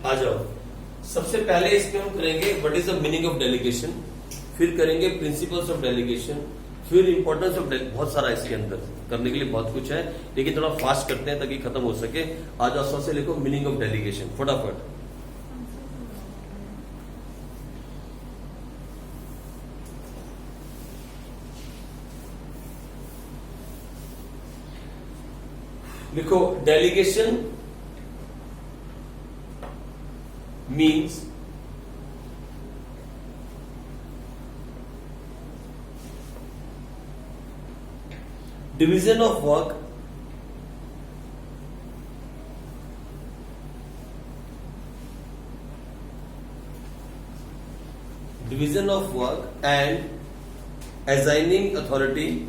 आ जाओ। सबसे पहले इसमें हम करेंगे what is the meaning of delegation, फिर करेंगे प्रिंसिपल्स ऑफ डेलीगेशन, फिर इंपॉर्टेंस ऑफ बहुत सारा इसके अंदर करने के लिए बहुत कुछ है, लेकिन थोड़ा फास्ट करते हैं ताकि खत्म हो सके। आ जाओ, सबसे लिखो मीनिंग ऑफ डेलीगेशन फटाफट। लिखो delegation means division of work and assigning authority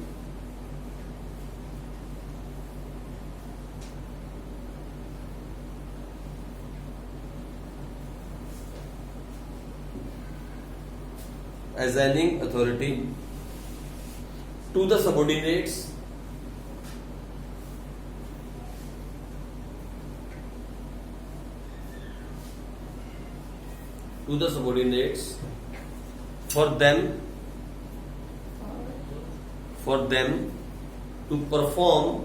to the subordinates for them to perform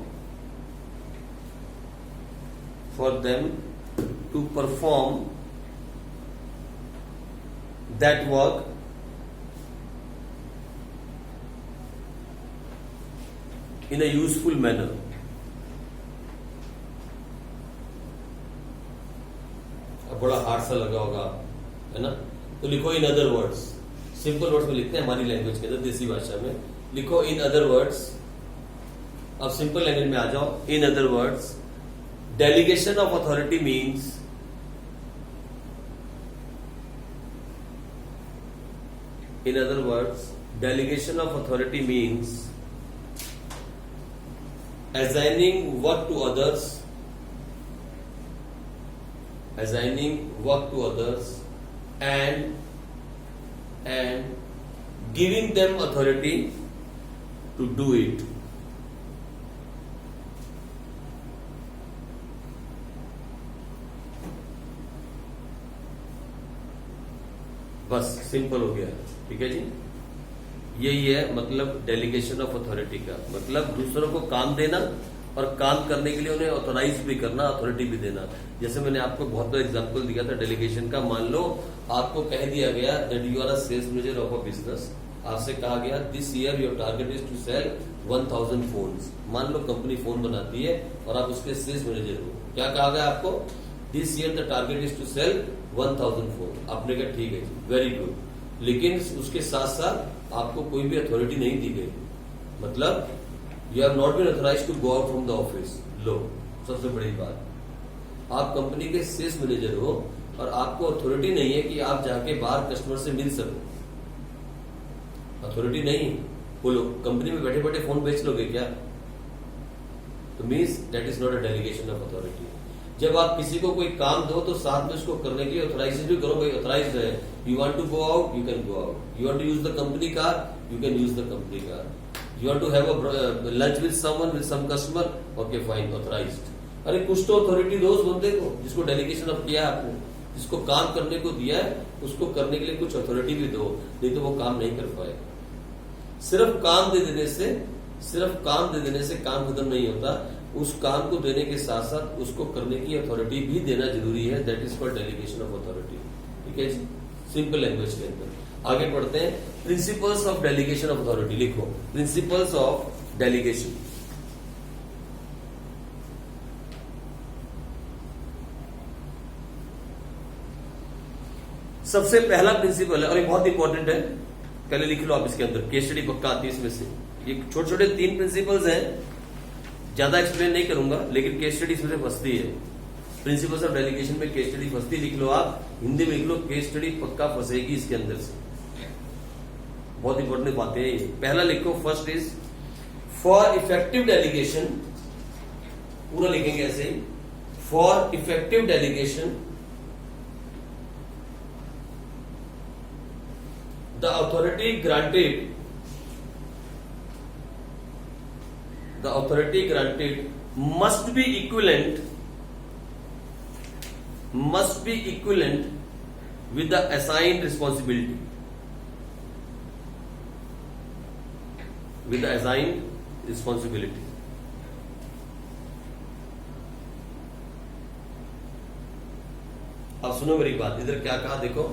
that work in a useful manner। अब बड़ा हार्ड सा लगा होगा, है ना? तो लिखो in other words, simple words में लिखते हैं हमारी लैंग्वेज के अंदर, देसी भाषा में लिखो इन अदर वर्ड्स। अब सिंपल लैंग्वेज में आ जाओ। In other words delegation of authority means assigning work to others and giving them authority to do it। बस सिंपल हो गया, ठीक है जी। यही है मतलब डेलीगेशन ऑफ अथॉरिटी का मतलब दूसरों को काम देना और काम करने के लिए उन्हें ऑथोराइज भी करना, अथॉरिटी भी देना। जैसे मैंने आपको बहुत बड़ा एग्जांपल दिया था डेलीगेशन का। मान लो आपको कह दिया गया that you are a sales manager of a business, आपसे कहा गया this year your target is to sell 1000 phones. मान लो कंपनी फोन बनाती है और आप उसके सेल्स मैनेजर हो। क्या कहा गया आपको? This year the target is to sell 1000 phone. आपने कहा ठीक है जी, वेरी गुड। लेकिन उसके साथ साथ आपको कोई भी अथॉरिटी नहीं दी गई, मतलब you have not been authorised to go out from the office. लो सबसे बड़ी बात, आप कंपनी के सेल्स मैनेजर हो और आपको अथॉरिटी नहीं है कि आप जाके बाहर कस्टमर से मिल सको। अथॉरिटी नहीं, बोलो कंपनी में बैठे बैठे फोन बेच लोगे क्या? तो means that is not a delegation of authority. जब आप किसी को कोई काम दो तो साथ में उसको करने के लिए ऑथराइजेशन भी करो। भाई ऑथराइज्ड है, you want to go out, you can go out. You want to use the company car, you can use the company car. You want to have a lunch with someone, with some customer, okay fine, authorized. अरे कुछ तो authority दो उस बंदे को जिसको delegation of किया है आपने, जिसको काम करने को दिया है, उसको करने के लिए कुछ अथॉरिटी भी दो, नहीं तो वो काम नहीं कर पाएगा। सिर्फ काम दे देने से काम खत्म नहीं होता। उस काम को देने के साथ साथ उसको करने की अथॉरिटी भी देना जरूरी है। That is called delegation of authority. ठीक है जी, सिंपल लैंग्वेज के अंदर। आगे पढ़ते हैं principles of delegation of authority. लिखो प्रिंसिपल्स ऑफ डेलीगेशन। सबसे पहला प्रिंसिपल है और ये बहुत इंपॉर्टेंट है, पहले लिख लो आप इसके अंदर, केस स्टडी पक्का आती है इसमें से। ये छोटे छोटे 3 प्रिंसिपल्स हैं, ज्यादा एक्सप्लेन नहीं करूंगा, लेकिन केस स्टडी इसमें से फंसती है। प्रिंसिपल्स ऑफ डेलीगेशन में केस स्टडी फंसती, लिख लो आप, हिंदी में लिख लो, केस स्टडी पक्का फंसेगी इसके अंदर से। बहुत इंपॉर्टेंट बातें हैं ये। पहला लिखो, first is for effective delegation, पूरा लिखेंगे ऐसे ही, for effective delegation the authority granted must be equivalent must be equivalent with the assigned responsibility. With the assigned responsibility. अब सुनो मेरी बात, इधर क्या कहा देखो,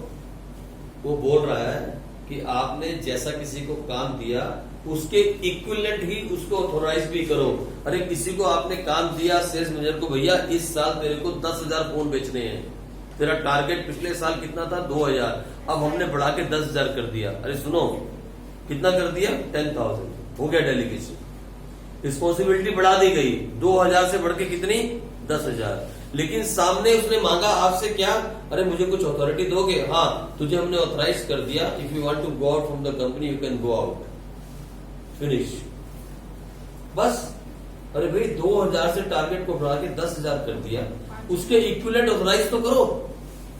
वो बोल रहा है कि आपने जैसा किसी को काम दिया उसके इक्विवेलेंट ही उसको ऑथोराइज भी करो। अरे किसी को आपने काम दिया सेल्स मैनेजर को, भैया इस साल तेरे को 10,000 फोन बेचने हैं, तेरा टारगेट पिछले साल कितना था 2,000, अब हमने बढ़ा के 10,000 कर दिया। अरे सुनो, कितना कर दिया 10,000, हो गया डेलीगेशन, रिस्पॉन्सिबिलिटी बढ़ा दी गई, 2,000 से बढ़ के कितनी 10,000। लेकिन सामने उसने मांगा आपसे क्या, अरे मुझे कुछ अथॉरिटी दोगे, हाँ तुझे हमने ऑथराइज कर दिया, if you want to go out from the company you can go out, finish, बस। अरे भाई 2,000 से टारगेट को बढ़ा के 10,000 कर दिया, उसके इक्विवेलेंट ऑथराइज तो करो।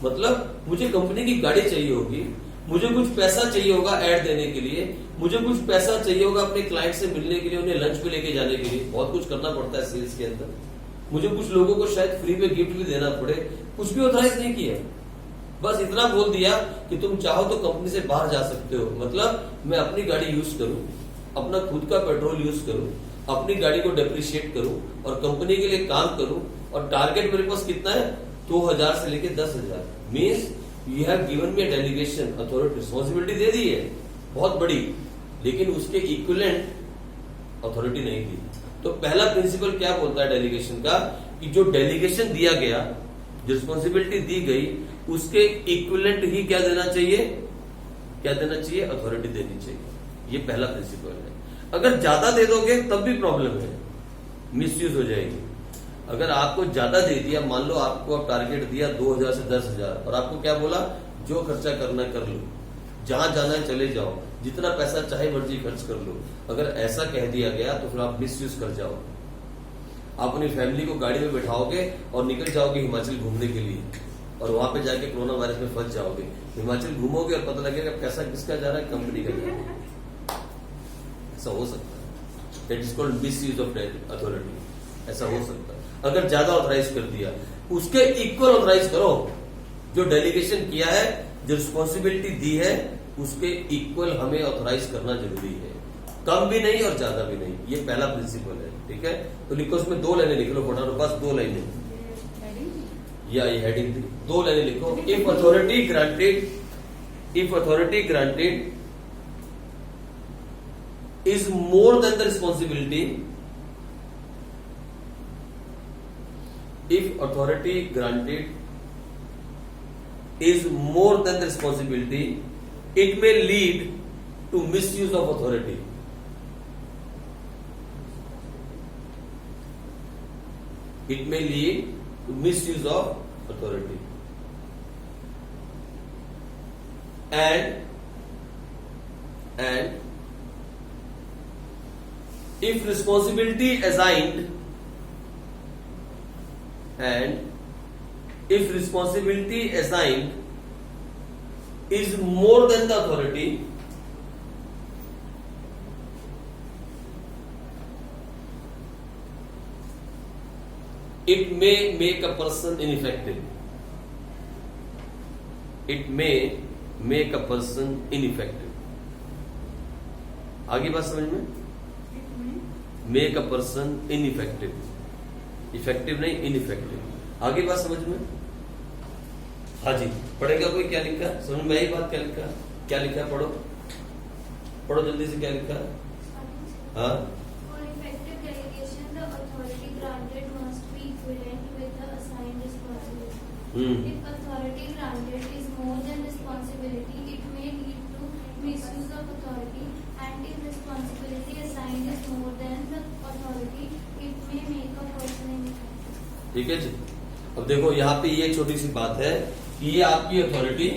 मतलब मुझे कंपनी की गाड़ी चाहिए होगी, मुझे कुछ पैसा चाहिए होगा ऐड देने के लिए, मुझे कुछ पैसा चाहिए होगा अपने क्लाइंट से मिलने के लिए, उन्हें लंच पे लेके जाने के लिए, बहुत कुछ करना पड़ता है सेल्स के अंदर, मुझे कुछ लोगों को शायद फ्री में गिफ्ट भी देना पड़े, कुछ भी ऑथराइज नहीं किया, बस इतना बोल दिया कि तुम चाहो तो कंपनी से बाहर जा सकते हो। मतलब मैं अपनी गाड़ी यूज करूं, अपना खुद का पेट्रोल यूज करूं, अपनी गाड़ी को डेप्रिशिएट करूं और कंपनी के लिए काम करूं, और टारगेट मेरे पास कितना है 2,000 से लेके 10,000। Means you have given me delegation authority, responsibility दे दी है बहुत बड़ी, लेकिन उसके इक्विवेलेंट अथॉरिटी नहीं दी। तो पहला प्रिंसिपल क्या बोलता है डेलीगेशन का, कि जो डेलीगेशन दिया गया, जो रिस्पॉन्सिबिलिटी दी गई, उसके इक्विवेलेंट ही क्या देना चाहिए, क्या देना चाहिए, अथॉरिटी देनी चाहिए। ये पहला प्रिंसिपल है। अगर ज्यादा दे दोगे तब भी प्रॉब्लम है, मिसयूज हो जाएगी। अगर आपको ज्यादा दे दिया, मान लो आपको टारगेट दिया 2,000 से 10,000 और आपको क्या बोला, जो खर्चा करना कर लो, जहां जाना है चले जाओ, जितना पैसा चाहे मर्जी खर्च कर लो, अगर ऐसा कह दिया गया तो फिर आप मिसयूज कर जाओ। आप अपनी फैमिली को गाड़ी में बैठाओगे और निकल जाओगे हिमाचल घूमने के लिए, और वहां पे जाके कोरोना वायरस में फंस जाओगे। हिमाचल घूमोगे और पता लगेगा पैसा किसका जा रहा है, कंपनी का जा रहा है। ऐसा हो सकता है, that is called misuse of authority, ऐसा हो सकता है। अगर ज्यादा ऑथराइज कर दिया, उसके इक्वल ऑथराइज करो, जो डेलीगेशन किया है, जो रिस्पॉन्सिबिलिटी दी है, उसके इक्वल हमें ऑथराइज करना जरूरी है, कम भी नहीं और ज्यादा भी नहीं। ये पहला प्रिंसिपल है, ठीक है। तो लिखो, उसमें 2 लाइनें लिख लो फटाफट, बस 2 लाइनें, या ये हेडिंग थी, 2 लाइनें लिखो। If authority granted is more than the responsibility, if authority granted is more than the responsibility, it may lead to misuse of authority. It may lead to misuse of authority. And if responsibility assigned is more than the authority, it may make a person ineffective. It may make a person ineffective. आगे बात समझ में? Make a person ineffective. Effective नहीं, ineffective. आगे बात समझ में? हाँ जी, पढ़ेगा कोई? क्या लिखा समझ में आई बात? क्या लिखा, क्या लिखा, पढ़ो पढ़ो जल्दी से, क्या लिखा? हाँ, If authority granted is more than responsibility, it may lead to misuse of authority, and if responsibility assigned is more than the authority, it may make a person ineffective. ठीक है जी। अब देखो यहाँ पे ये छोटी सी बात है कि ये आपकी अथॉरिटी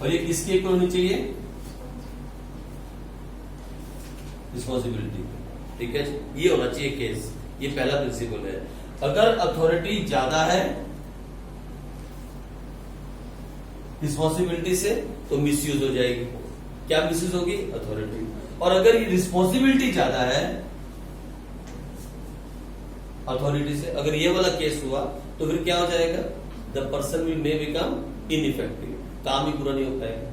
और ये किसकी एक होनी चाहिए, रिस्पॉन्सिबिलिटी। ठीक है जी, ये होना चाहिए केस। ये पहला प्रिंसिपल है। अगर अथॉरिटी ज्यादा है रिस्पॉन्सिबिलिटी से तो मिसयूज हो जाएगी। क्या मिसयूज होगी? अथॉरिटी। और अगर ये रिस्पॉन्सिबिलिटी ज्यादा है अथॉरिटी से। अगर ये वाला केस हुआ तो फिर क्या हो जाएगा, the person will may become ineffective, काम ही पूरा नहीं हो पाएगा।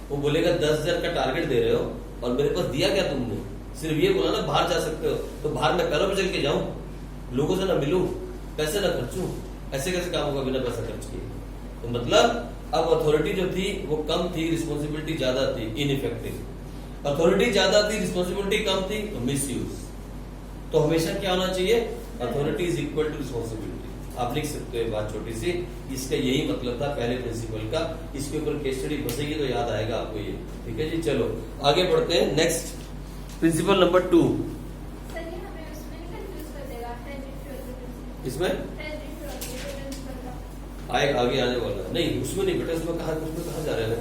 वो बोलेगा 10,000 का टारगेट दे रहे हो और मेरे पास दिया क्या तुमने, सिर्फ ये बोला ना बाहर जा सकते हो, तो बाहर मैं पैरों पे चल के जाऊं, लोगों से ना मिलूं, पैसे ना खर्चूं, ऐसे कैसे काम होगा बिना पैसा खर्च किए। तो मतलब अब अथॉरिटी जो थी वो कम थी, रिस्पॉन्सिबिलिटी ज्यादा थी, इनइफेक्टिव। अथॉरिटी ज्यादा थी, रिस्पॉन्सिबिलिटी कम थी, तो मिसयूज। तो हमेशा क्या होना चाहिए, authority is equal to responsibility. आप लिख सकते हो बात छोटी सी, इसका यही मतलब था पहले प्रिंसिपल का। इसके ऊपर केस स्टडी बसेगी तो याद आएगा आपको ये। ठीक है जी, चलो आगे बढ़ते हैं। Next principle number 2। सर ये हमें उसमें नहीं कंफ्यूज कर देगा, इसमें आगे आने वाला है। नहीं उसमें नहीं बेटा, उसमें कहा जा रहा है हेड,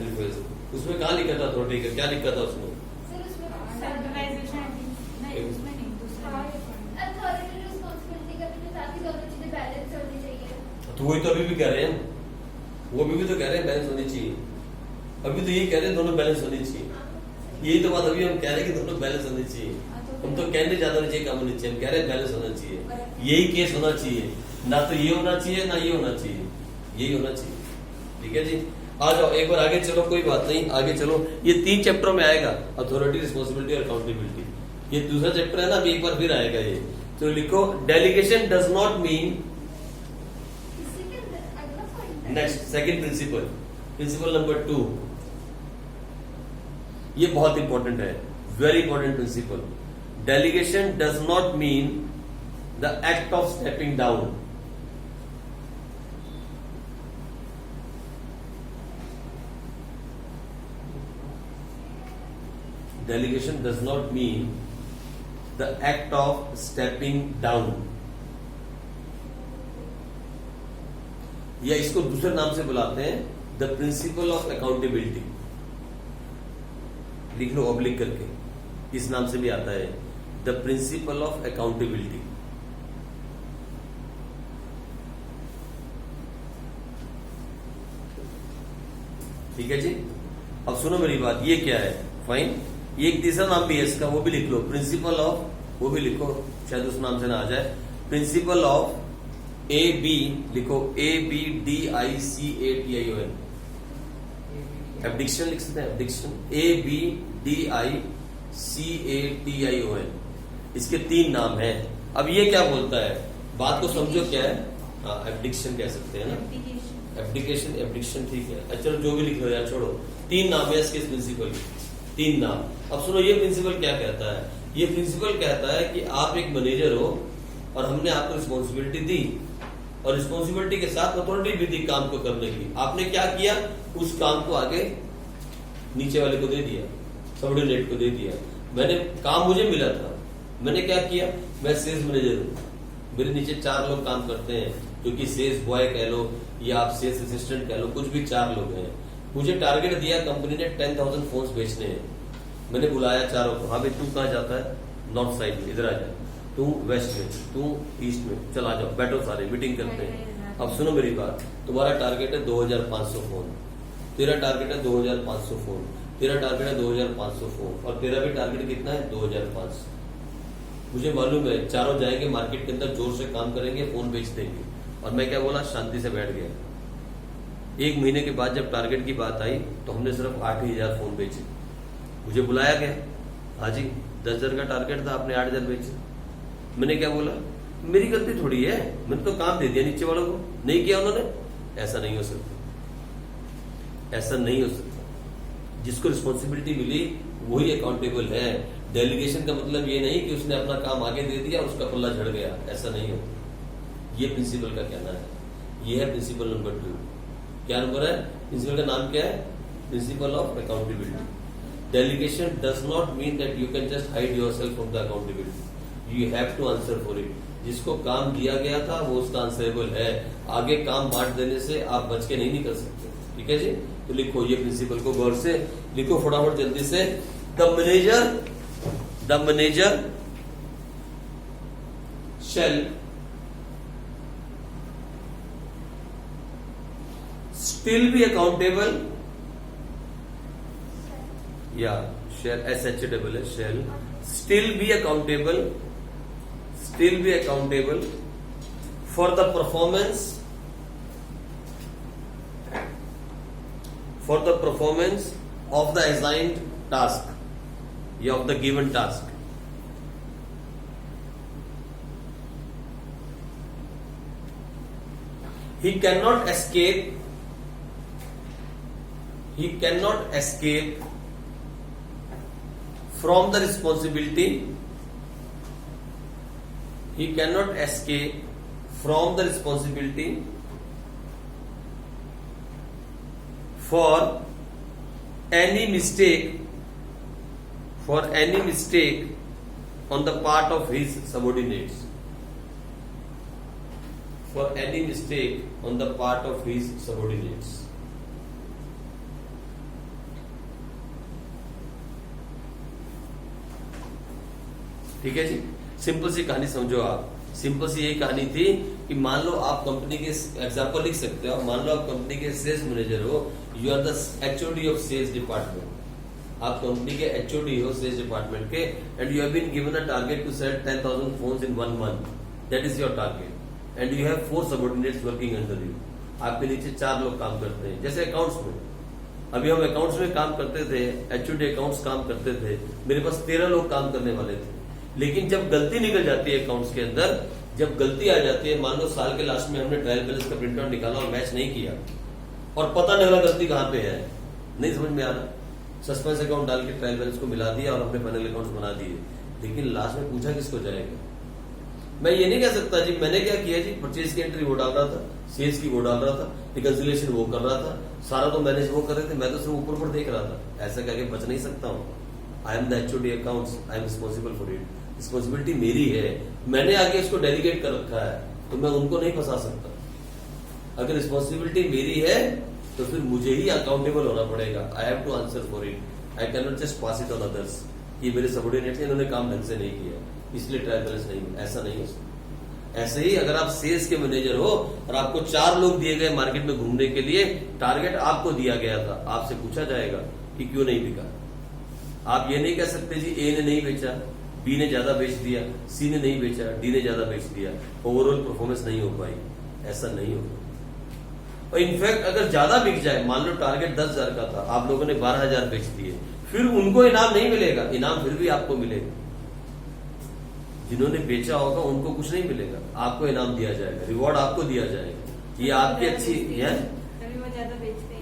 उसमें कहाँ लिखा था अथॉरिटी का, क्या लिखा था उसमें? अथॉरिटी रिस्पॉन्सिबिलिटी का भी जो साथ ही दोनों चीजें बैलेंस होनी चाहिए। तो वही तो अभी भी कह रहे हैं, वो भी तो कह रहे हैं बैलेंस होनी चाहिए। अभी तो यही कह रहे हैं दोनों बैलेंस होनी चाहिए। यही तो बात अभी हम कह रहे हैं कि दोनों बैलेंस होनी चाहिए। हम तो कहने ज्यादा नहीं चाहिए, कम होनी चाहिए। हम कह रहे हैं बैलेंस होना चाहिए, यही केस होना चाहिए, ना तो ये होना चाहिए ना ये होना चाहिए, यही होना चाहिए। ठीक है जी, आ जाओ एक बार आगे चलो, कोई बात नहीं आगे चलो। ये 3 चैप्टरों में आएगा, अथॉरिटी, रिस्पॉन्सिबिलिटी और अकाउंटेबिलिटी। ये दूसरा चैप्टर है ना, अभी एक बार फिर आएगा ये। तो लिखो, delegation does not mean. Next second principle, principle number 2। ये बहुत इंपॉर्टेंट है, very important principle. Delegation does not mean the act of stepping down. Delegation does not mean the act of stepping down, या इसको दूसरे नाम से बुलाते हैं द प्रिंसिपल ऑफ अकाउंटेबिलिटी। लिख लो ऑब्लिक करके, इस नाम से भी आता है द प्रिंसिपल ऑफ अकाउंटेबिलिटी। ठीक है जी, अब सुनो मेरी बात, ये क्या है, फाइन। ये एक तीसरा नाम भी है इसका, वो भी लिख लो, प्रिंसिपल ऑफ, वो भी लिखो, शायद उस नाम से ना आ जाए। प्रिंसिपल ऑफ ए बी, लिखो ABDICATION, एब्डिक्शन लिख सकते हैं, एब्डिक्शन, ABDICATION। इसके 3 नाम हैं। अब ये क्या बोलता है, बात को समझो क्या है। एब्डिक्शन कह सकते हैं ना, एब्डिकेशन, एब्डिक्शन, ठीक है। चलो जो भी लिख लो यार, छोड़ो। 3 नाम है इसके प्रिंसिपल, 3 नाम। अब सुनो, ये प्रिंसिपल क्या कहता है, ये प्रिंसिपल कहता है कि आप एक मैनेजर हो और हमने आपको रिस्पॉन्सिबिलिटी दी, और रिस्पॉन्सिबिलिटी के साथ अथॉरिटी भी दी काम को करने की। आपने क्या किया, उस काम को आगे नीचे वाले को दे दिया, सबऑर्डिनेट को दे दिया। मैंने काम मुझे मिला था, मैंने क्या किया, मैं सेल्स मैनेजर हूं, मेरे नीचे 4 लोग काम करते हैं, क्योंकि सेल्स बॉय कह लो या आप सेल्स असिस्टेंट कह लो, कुछ भी 4 लोग हैं। मुझे टारगेट दिया कंपनी ने 10,000 फोन्स बेचने हैं। मैंने बुलाया 4 को, हाँ भाई तू कहाँ जाता है, नॉर्थ साइड में, इधर आ जा, तू वेस्ट में, तू ईस्ट में, चल आ जाओ, बैठो सारे मीटिंग करते हैं। अब सुनो मेरी बात, तुम्हारा टारगेट है 2,500 फोन, तेरा टारगेट है 2,500 फोन, तेरा टारगेट है 2,500 फोन, और तेरा भी टारगेट कितना है, 2,500। मुझे मालूम है चारों जाएंगे मार्केट के अंदर, जोर से काम करेंगे, फोन बेच देंगे। और मैं क्या बोला, शांति से बैठ गया। 1 महीने के बाद जब टारगेट की बात आई तो हमने सिर्फ 8,000 फोन बेचे। मुझे बुलाया गया, हाँ जी 10,000 का टारगेट था, आपने 8,000 बेचे। मैंने क्या बोला, मेरी गलती थोड़ी है, मैंने तो काम दे दिया नीचे वालों को, नहीं किया उन्होंने। ऐसा नहीं हो सकता, ऐसा नहीं हो सकता। जिसको रिस्पॉन्सिबिलिटी मिली वही अकाउंटेबल है। डेलीगेशन का मतलब ये नहीं कि उसने अपना काम आगे दे दिया, उसका पल्ला झड़ गया, ऐसा नहीं हो। ये प्रिंसिपल का कहना है। ये है प्रिंसिपल नंबर 2। क्या नंबर है, प्रिंसिपल का नाम क्या है, principle of accountability. Delegation does not mean that you can just hide yourself from the accountability, you have to answer for it. जिसको काम दिया गया था वो उसका आंसरेबल है, आगे काम बांट देने से आप बच के नहीं निकल सकते। ठीक है जी, तो लिखो ये प्रिंसिपल को गौर से लिखो, फटाफट जल्दी से। The manager shall still be accountable, yeah, shall, shall still be accountable still be accountable for the performance of the assigned task या of the given task. He cannot escape from the responsibility. He cannot escape from the responsibility for any mistake on the part of his subordinates. For any mistake on the part of his subordinates. ठीक है जी, simple सी कहानी समझो आप। Simple सी यही कहानी थी कि मान लो आप कंपनी के एग्जांपल लिख सकते हो, मान लो आप कंपनी के सेल्स मैनेजर हो, you are the HOD of sales department, आप कंपनी के एचओडी हो सेल्स डिपार्टमेंट के, and you have been given a target to sell 10,000 phones in 1 month, that is your target, and you have 4 subordinates working under you, आपके नीचे 4 लोग काम करते हैं। जैसे अकाउंट्स में, अभी हम अकाउंट्स में काम करते थे, एचओडी अकाउंट्स काम करते थे, मेरे पास 13 लोग काम करने वाले थे, लेकिन जब गलती निकल जाती है अकाउंट्स के अंदर, जब गलती आ जाती है, मान लो साल के लास्ट में हमने ट्रायल बैलेंस का प्रिंट आउट निकाला और मैच नहीं किया और पता नहीं लगा गलती कहां पे है, नहीं समझ में आ रहा, सस्पेंस अकाउंट डाल के ट्रायल बैलेंस को मिला दिया और अपने फाइनल अकाउंट्स बना दिए, लेकिन लास्ट में पूछा किसको जाएगा। मैं ये नहीं कह सकता जी मैंने क्या किया जी, परचेज की एंट्री वो डाल रहा था, सेल्स की वो डाल रहा था, रिकंसिलिएशन वो कर रहा था, सारा तो मैनेज वो कर रहे थे, मैं तो सिर्फ ऊपर ऊपर देख रहा था, ऐसा कह के बच नहीं सकता हूँ। I am the HOD accounts, I am responsible for it, responsibility मेरी है, मैंने आगे इसको डेलीगेट कर रखा है, तो मैं उनको नहीं फंसा सकता। अगर रिस्पॉन्सिबिलिटी मेरी है तो फिर मुझे ही अकाउंटेबल होना पड़ेगा, I have to answer for it, I can not just pass it on others, ये मेरे सबऑर्डिनेट हैं, इन्होंने काम ढंग से नहीं किया इसलिए ट्रायल बैलेंस नहीं, ऐसा नहीं हो सकता। ऐसे ही अगर आप सेल्स के मैनेजर हो और आपको 4 लोग दिए गए मार्केट में घूमने के लिए, टारगेट आपको दिया गया था, आपसे पूछा जाएगा कि क्यों नहीं बिका। आप ये नहीं कह सकते जी ए ने नहीं बेचा, बी ने ज्यादा बेच दिया, सी ने नहीं बेचा, डी ने ज्यादा बेच दिया, ओवरऑल परफॉर्मेंस नहीं हो पाई, ऐसा नहीं होगा। और इनफैक्ट अगर ज्यादा बिक जाए, मान लो टारगेट 10,000 का था, आप लोगों ने 12,000 बेच दिए, फिर उनको इनाम नहीं मिलेगा, इनाम फिर भी आपको मिलेगा। जिन्होंने बेचा होगा उनको कुछ नहीं मिलेगा, आपको इनाम दिया जाएगा, रिवॉर्ड आपको दिया जाएगा। ये आपकी अच्छी है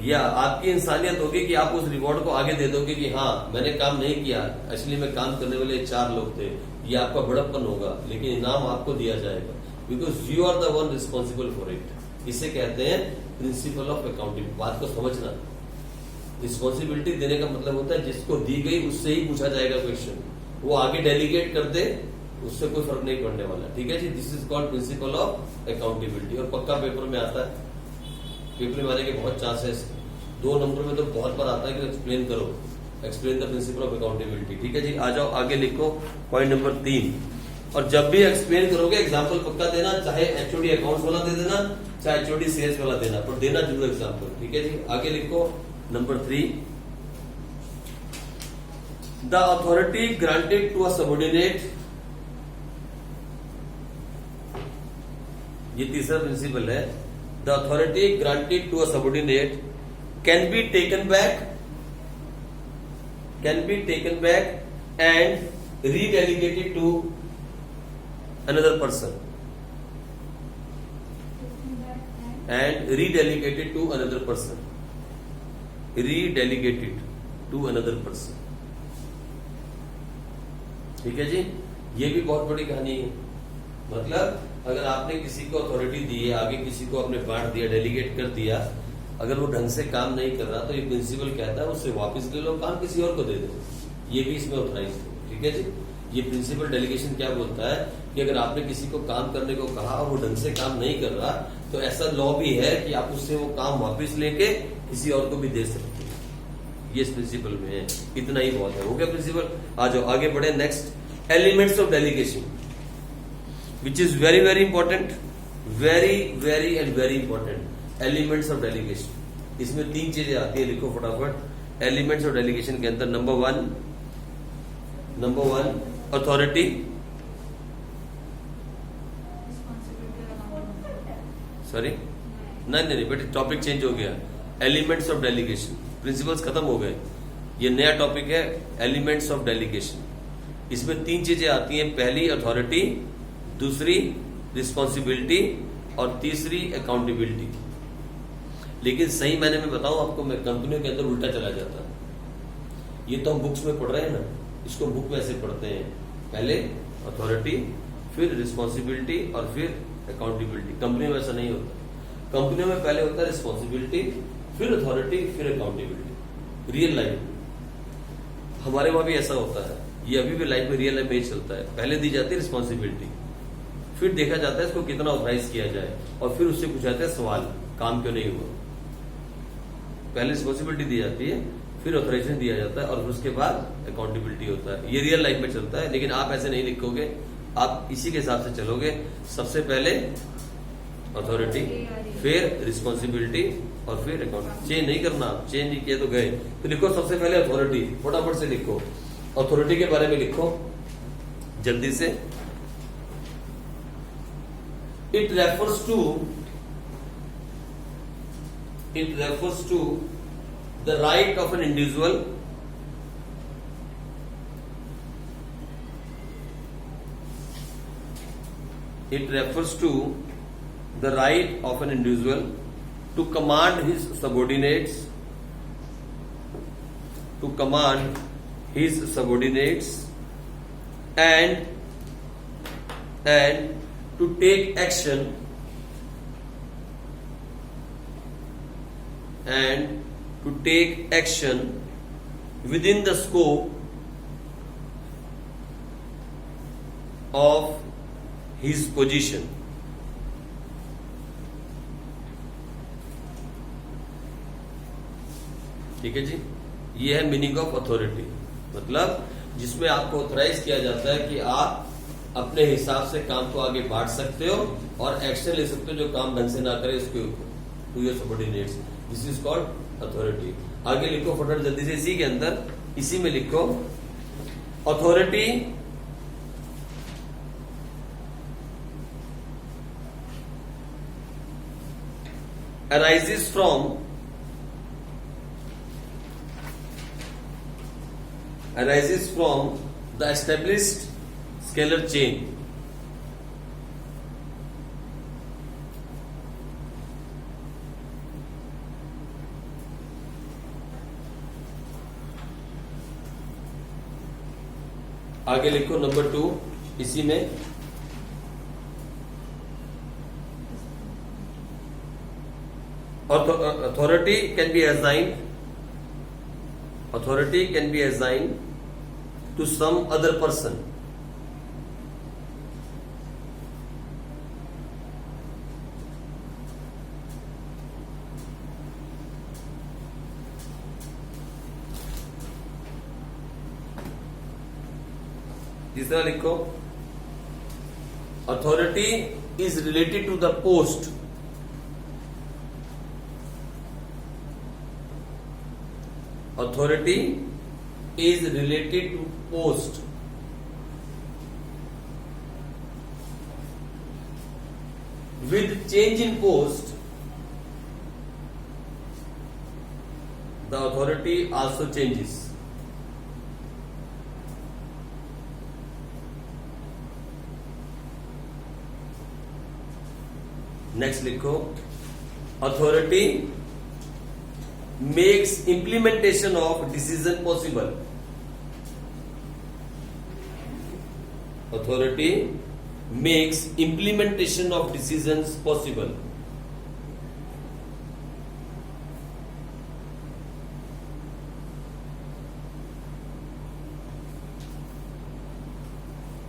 या आपकी इंसानियत होगी कि आप उस रिवॉर्ड को आगे दे दोगे कि हाँ मैंने काम नहीं किया, इसलिए मैं काम करने वाले 4 लोग थे, ये आपका बड़प्पन होगा, लेकिन इनाम आपको दिया जाएगा, because you are the one responsible for it. इसे कहते हैं प्रिंसिपल ऑफ अकाउंटिंग। बात को समझना, रिस्पॉन्सिबिलिटी देने का मतलब होता है जिसको दी गई उससे ही पूछा जाएगा क्वेश्चन, वो आगे डेलीगेट कर दे उससे कोई फर्क नहीं पड़ने वाला। ठीक है जी, this is called principle of accountability. और पक्का पेपर में आता है, पेपर में आने के बहुत चांसेस, 2 नंबर में तो बहुत बार आता है कि एक्सप्लेन करो, explain the principal of accountability. ठीक है जी, आ जाओ आगे लिखो पॉइंट नंबर 3। और जब भी एक्सप्लेन करोगे एग्जाम्पल पक्का देना, चाहे एचओडी अकाउंट्स वाला दे देना, चाहे एचओडी सेल्स वाला देना, पर देना जरूर एग्जाम्पल। ठीक है जी, आगे लिखो number 3, the authority granted to a subordinate, ये तीसरा प्रिंसिपल है, the authority granted to a subordinate can be taken back and redelegated to another person, ठीक है जी। ये भी बहुत बड़ी कहानी है, मतलब अगर आपने किसी को अथॉरिटी दी है, आगे किसी को आपने बांट दिया, डेलीगेट कर दिया, अगर वो ढंग से काम नहीं कर रहा तो ये प्रिंसिपल कहता है उससे वापस ले लो, काम किसी और को दे दो, ये भी इसमें ऑथराइज है। ठीक है जी, ये प्रिंसिपल डेलीगेशन क्या बोलता है कि अगर आपने किसी को काम करने को कहा और वो ढंग से काम नहीं कर रहा, तो ऐसा लॉ भी है कि आप उससे वो काम वापस लेके किसी और को भी दे सकते हैं। ये इस प्रिंसिपल में है, इतना ही बहुत है। हो गया प्रिंसिपल। आ जाओ आगे बढ़े। Next, elements of delegation, which is very very important, very and very important। Elements of delegation, इसमें 3 चीजें आती है, लिखो फटाफट। एलिमेंट्स ऑफ डेलीगेशन के अंदर नंबर वन अथॉरिटी, सॉरी नहीं बेटे, टॉपिक चेंज हो गया। एलिमेंट्स ऑफ डेलीगेशन, प्रिंसिपल्स खत्म हो गए। ये नया टॉपिक है एलिमेंट्स ऑफ डेलीगेशन। इसमें 3 चीजें आती हैं, पहली अथॉरिटी, दूसरी रिस्पॉन्सिबिलिटी और तीसरी अकाउंटेबिलिटी। लेकिन सही मैंने में बताऊं आपको, मैं कंपनियों के अंदर उल्टा चला जाता है। ये तो हम बुक्स में पढ़ रहे हैं ना, इसको बुक में ऐसे पढ़ते हैं, पहले अथॉरिटी, फिर रिस्पॉन्सिबिलिटी और फिर अकाउंटेबिलिटी। कंपनी में ऐसा नहीं होता। कंपनियों में पहले होता है रिस्पॉन्सिबिलिटी, फिर अथॉरिटी, फिर अकाउंटेबिलिटी। रियल लाइफ में हमारे वहां भी ऐसा होता है, ये अभी भी लाइफ में रियल लाइफ में ही चलता है। पहले दी जाती है रिस्पॉन्सिबिलिटी, फिर देखा जाता है इसको कितना ऑथराइज किया जाए, और फिर उससे पूछा है सवाल, काम क्यों नहीं हुआ। पहले रिस्पॉन्सिबिलिटी दी जाती है, फिर ऑथराइजेशन दिया जाता है, और उसके बाद अकाउंटेबिलिटी होता है। ये रियल लाइफ में चलता है, लेकिन आप ऐसे नहीं लिखोगे, आप इसी के हिसाब से चलोगे। सबसे पहले अथॉरिटी, फिर रिस्पॉन्सिबिलिटी और फिर अकाउंट। चेंज नहीं करना, चेंज नहीं किया तो गए। तो लिखो सबसे पहले अथॉरिटी, फटाफट से लिखो। अथॉरिटी के बारे में लिखो जल्दी से। It refers to the right of an individual to command his subordinates and to take action within the scope of his position. ठीक है जी, ये है मीनिंग ऑफ अथॉरिटी। मतलब जिसमें आपको ऑथराइज किया जाता है कि आप अपने हिसाब से काम को आगे बांट सकते हो और एक्शन ले सकते हो जो काम ढंग से ना करे उसके ऊपर, to your subordinates. This is called authority. आगे लिखो फटाफट जल्दी से, इसी के अंदर, इसी में लिखो, authority arises from the established scalar chain. आगे लिखो नंबर 2, इसी में authority can be assigned to some other person. तीसरा लिखो, authority is related to the post. Authority is related to post. With change in post, the authority also changes. Next लिखो, authority makes implementation of decision possible. Authority makes implementation of decisions possible.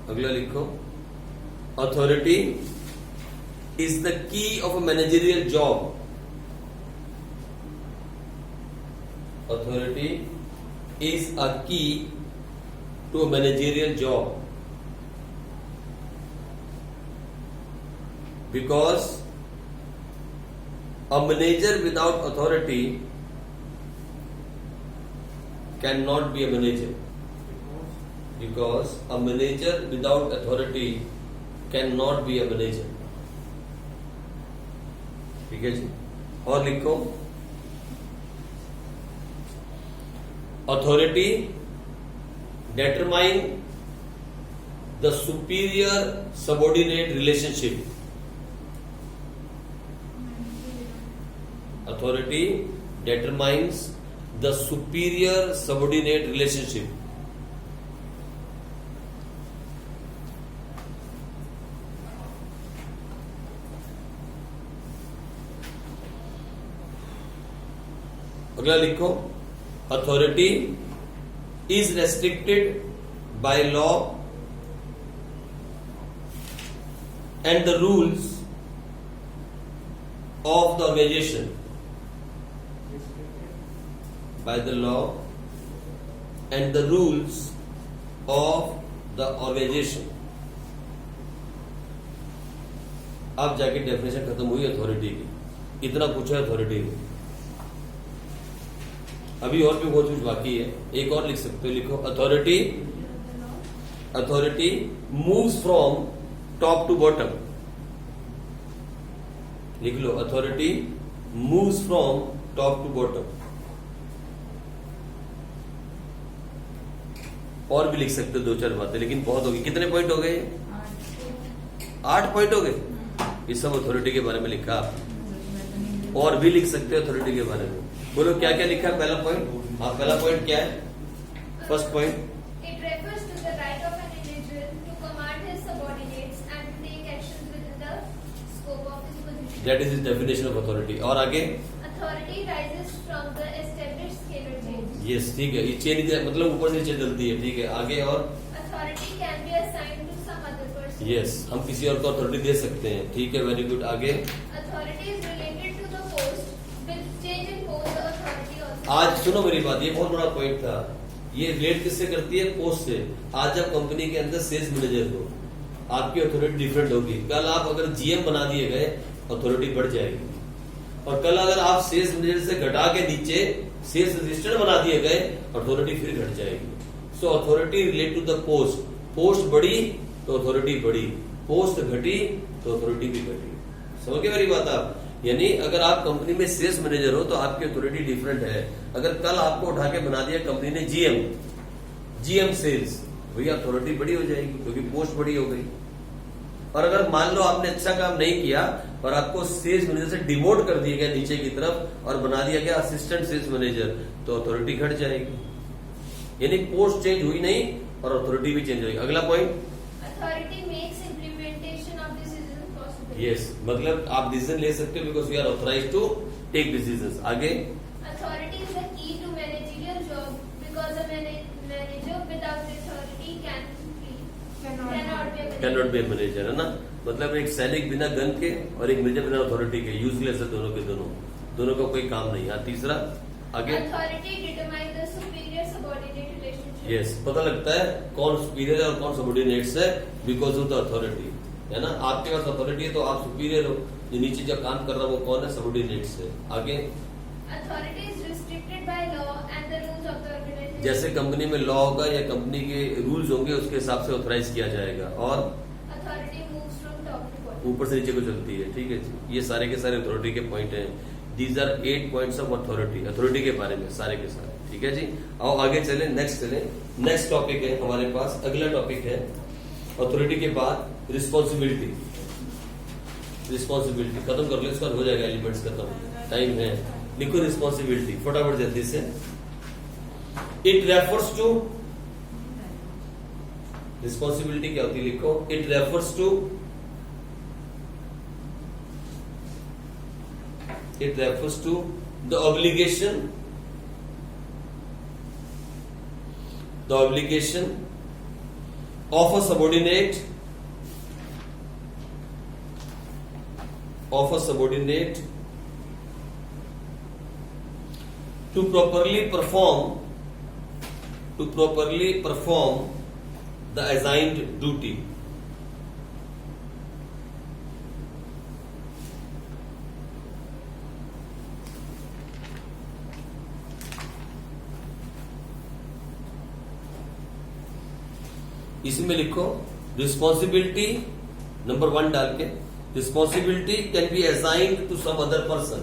अगला लिखो, authority is the key of a managerial job. Authority is a key to a managerial job because a manager without authority cannot be a manager. Because a manager without authority cannot be a manager. ठीक है जी। और लिखो authority determine the superior subordinate relationship. Authority determines the superior subordinate relationship. अगला लिखो authority is restricted by law and the rules of the organization. By the law and the rules of the organization. अब जाके definition खत्म हुई authority की, इतना पूछा authority में। अभी और भी बहुत कुछ बाकी है, एक और लिख सकते हो, लिखो authority moves from top to bottom. लिख लो authority moves from top to bottom. और भी लिख सकते हो दो चार बातें, लेकिन बहुत हो गई। कितने पॉइंट हो गए? 8 पॉइंट हो गए। ये सब अथॉरिटी के बारे में लिखा। और भी लिख सकते हो अथॉरिटी के बारे में। बोलो क्या क्या लिखा है? पहला पॉइंट, हाँ पहला पॉइंट क्या है? First point, It refers to the right of an individual to command his subordinates and to take actions within the scope of his position. That is definition of authority. और आगे? Authority rises from the established scalar chain. Yes ठीक है, ये chain मतलब ऊपर से नीचे चलती है, ठीक है। आगे? और Authority can be assigned to some other person. Yes, हम किसी और को अथॉरिटी दे सकते हैं, ठीक है। Very good. आगे? Authority is related to the post. With change in post, the authority also. आज सुनो मेरी बात, ये बहुत बड़ा पॉइंट था। ये रिलेट किससे करती है? पोस्ट से। आज जब कंपनी के अंदर सेल्स मैनेजर हो, आपकी अथॉरिटी डिफरेंट होगी। कल आप अगर जीएम बना दिए गए, अथॉरिटी बढ़ जाएगी। और कल अगर आप सेल्स मैनेजर से घटा के नीचे सेल्स असिस्टेंट बना दिए गए, अथॉरिटी फिर घट जाएगी। So authority relate to the post. Post बढ़ी तो अथॉरिटी बढ़ी, पोस्ट घटी तो अथॉरिटी भी घटी। समझ गए मेरी बात आप? यानी अगर आप कंपनी में सेल्स मैनेजर हो तो आपकी अथॉरिटी डिफरेंट है। अगर कल आपको उठा के बना दिया कंपनी ने जीएम सेल्स, भैया अथॉरिटी बड़ी हो जाएगी क्योंकि पोस्ट बड़ी हो गई। और अगर मान लो आपने अच्छा काम नहीं किया और आपको सेल्स मैनेजर से डिमोट कर दिया गया नीचे की तरफ और बना दिया गया असिस्टेंट सेल्स मैनेजर, तो अथॉरिटी घट जाएगी। यानी पोस्ट चेंज हुई नहीं और अथॉरिटी भी चेंज हुई। अगला point, Authority makes implementation of decisions possible. Yes मतलब आप डिसीजन ले सकते हो because you are authorized to take decisions. आगे? Authority is the key to managerial job because a manager without authority cannot be a can not manager. Be a manager, है ना। मतलब एक सैनिक बिना गन के और एक मैनेजर बिना अथॉरिटी के यूजलेस है, दोनों के दोनों का कोई काम नहीं। हाँ तीसरा? आगे? Authority determines the superior subordinate relationship. Yes पता लगता है कौन सुपीरियर है और कौन सबऑर्डिनेट्स है बिकॉज ऑफ द अथॉरिटी, है ना। आपके पास अथॉरिटी है तो आप सुपीरियर हो, जो नीचे जो काम कर रहा है वो कौन है? सबऑर्डिनेट्स है। आगे? Authority is restricted by law and the rules of the organization. जैसे कंपनी में लॉ होगा या कंपनी के रूल्स होंगे उसके हिसाब से ऑथराइज किया जाएगा। और Authority moves from top to bottom. ऊपर से नीचे को चलती है, ठीक है जी। ये सारे के सारे अथॉरिटी के पॉइंट हैं। These are 8 points of authority, authority के बारे में सारे के सारे, ठीक है जी। आओ आगे चले, नेक्स्ट टॉपिक है हमारे पास। अगला टॉपिक है अथॉरिटी के बाद रिस्पॉन्सिबिलिटी। रिस्पॉन्सिबिलिटी खत्म कर लो, इसका हो जाएगा एलिमेंट्स खत्म, टाइम है। लिखो रिस्पॉन्सिबिलिटी फटाफट जल्दी से। इट रेफर्स टू, रिस्पॉन्सिबिलिटी क्या होती है? लिखो it refers to, it refers to the obligation of a subordinate to properly perform the assigned duty. इसमें लिखो रिस्पॉन्सिबिलिटी नंबर 1 डाल के, responsibility can be assigned to some other person.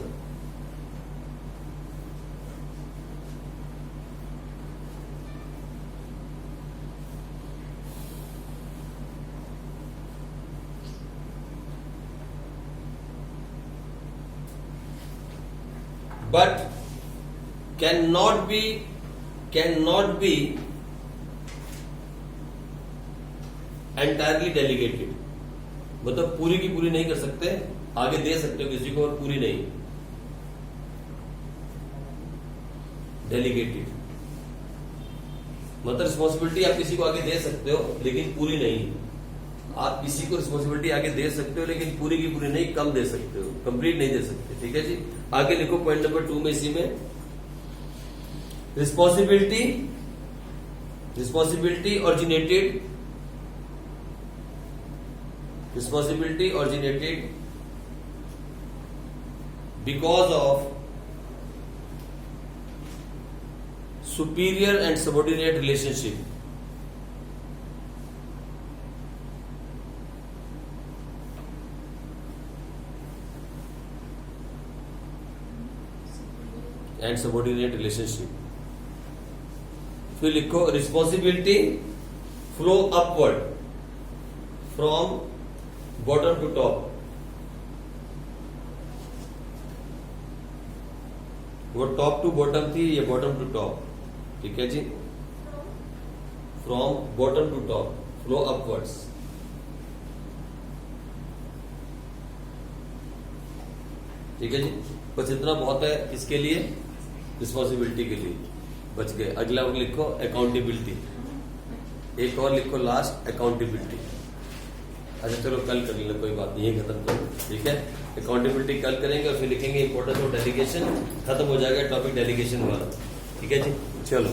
But cannot be entirely delegated. मतलब पूरी की पूरी नहीं कर सकते, आगे दे सकते हो किसी को और पूरी नहीं. डेलीगेटेड मतलब रिस्पॉन्सिबिलिटी आप किसी को आगे दे सकते हो लेकिन पूरी नहीं. आप किसी को रिस्पॉन्सिबिलिटी आगे दे सकते हो लेकिन पूरी की पूरी नहीं, कम दे सकते हो, कंप्लीट नहीं दे सकते. ठीक है जी. आगे लिखो पॉइंट नंबर 2 में, इसी में responsibility originated because of superior and subordinate relationship. And subordinate relationship. फिर लिखो responsibility flow upward from bottom to top. वो टॉप टू बॉटम थी, ये बॉटम टू टॉप. ठीक है जी. From bottom to top flow upwards. ठीक है जी. बस इतना बहुत है इसके लिए, रिस्पॉन्सिबिलिटी के लिए. बच गए. अगला लिखो अकाउंटेबिलिटी. एक और लिखो लास्ट, अकाउंटेबिलिटी. अच्छा चलो कल कर लेना, कोई बात नहीं, ये खत्म करो. ठीक है. अकाउंटेबिलिटी कल करेंगे और फिर लिखेंगे इंपॉर्टेंस ऑफ डेलीगेशन. खत्म हो जाएगा टॉपिक डेलीगेशन वाला. ठीक है जी. चलो.